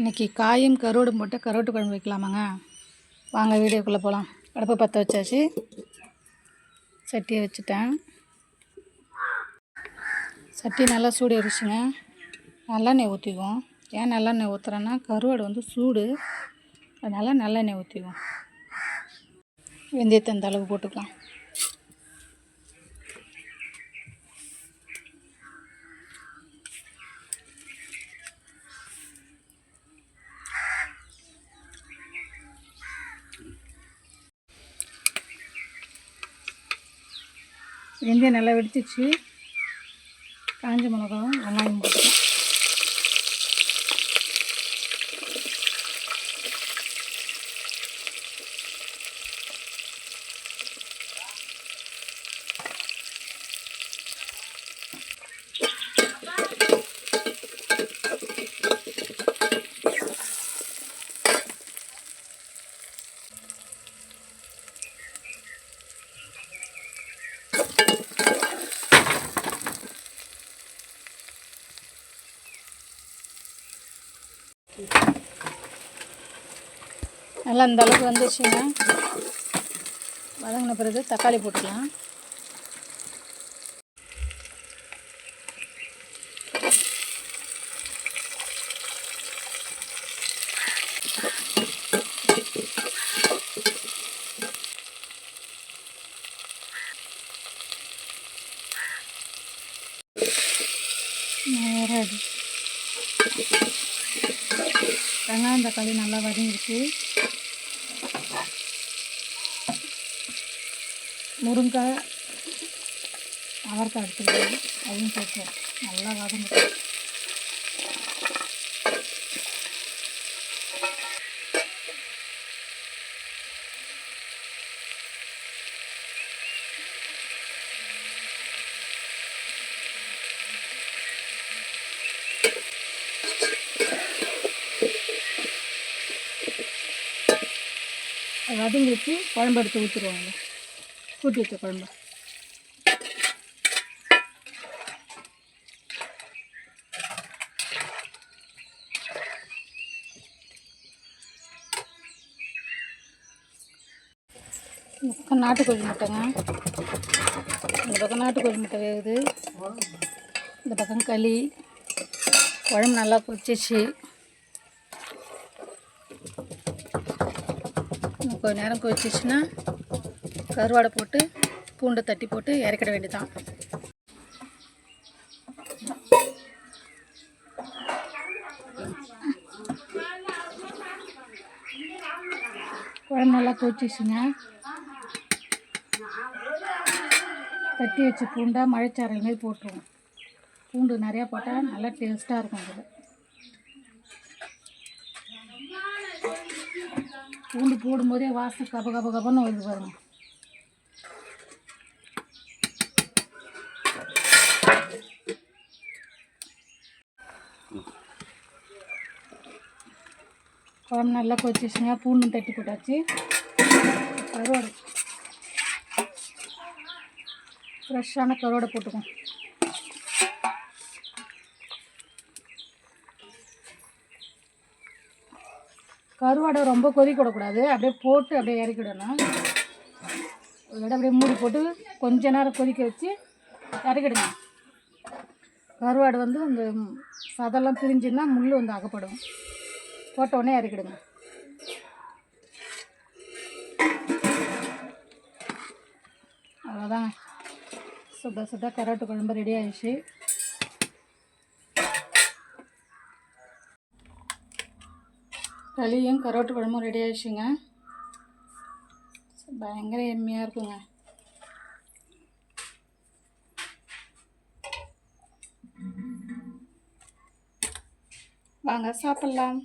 இன்றைக்கி காயும் கருவாடும் போட்டு கருவாட்டு குழம்பு வைக்கலாமாங்க. வாங்க வீடியோக்குள்ளே போகலாம். அடுப்பை பற்ற வச்சாச்சு, சட்டியை வச்சுட்டேன். சட்டி நல்லா சூடு ஏறிச்சுங்க. நல்லெண்ணெய் ஊற்றிக்குவோம். ஏன் நல்லெண்ணெய் ஊற்றுறேன்னா கருவாடு வந்து சூடு, அதனால் நல்லெண்ணெய் ஊற்றிக்குவோம். வெந்தயத்தை அந்த அளவு போட்டுக்கலாம். வெந்தயம் நல்லா வெடிச்சிச்சு. காஞ்ச மிளகாவும் வெங்காயம் போட்டுக்கலாம். நல்லா இந்த அளவுக்கு வந்துச்சுங்க. வதங்கின பிறகு தக்காளி போட்டுக்கலாம். வெங்காயம் தக்காளி நல்லா வதங்கிடுச்சு. முருங்காய் அவரைக்காய் எடுத்துக்கலாம், அதையும் போட்டு நல்லா வதங்கிட்டு வதங்கி வச்சு குழம்பு எடுத்து ஊற்றிடுவாங்க. கூட்டி வச்ச குழம்பு இந்த பக்கம் நாட்டுக்கோழி முட்டைங்க. இந்த பக்கம் நாட்டுக்கோழி முட்டை வேகுது. இந்த பக்கம் களி. குழம்பு நல்லா கொதிச்சிச்சு. கொஞ்ச நேரம் கொதிச்சிச்சுன்னா கருவாடை போட்டு பூண்டை தட்டி போட்டு இறக்கிட வேண்டியதான். குழம்பு நல்லா கொதிச்சிச்சுங்க. தட்டி வச்சு பூண்டை மழைச்சாரல் மாரி போட்டுருவோம். பூண்டு நிறையா போட்டால் நல்லா டேஸ்ட்டாக இருக்கும். அதில் பூண்டு போடும்போதே வாசனை கபன்னு வருது பாருங்க. குழம்பு நல்லா கொதிச்சிச்சுங்க. பூண்டும் தட்டி போட்டாச்சு. கருவாடு ஃப்ரெஷ்ஷான கருவாடை போட்டுக்கோம். கருவாடை ரொம்ப கொதிக்கூடக்கூடாது. அப்படியே போட்டு அப்படியே இறக்கிடணும். ஒரு அப்படியே மூடி போட்டு கொஞ்ச நேரம் கொதிக்க வச்சு இறக்கிடுங்க. கருவாடு வந்து அந்த சதெல்லாம் பிரிஞ்சுன்னா முள் வந்து அகப்படும். போட்ட உடனே இறக்கிடுங்க. அவ்வளோதாங்க. சுட சுட கருவாட்டு குழம்பு ரெடி ஆகிடுச்சு. களியும் கருவாட்டு குழம்பும் ரெடி ஆகிடுச்சுங்க. பயங்கர எம்மையாக இருக்குங்க. வாங்க சாப்பிட்லாம்.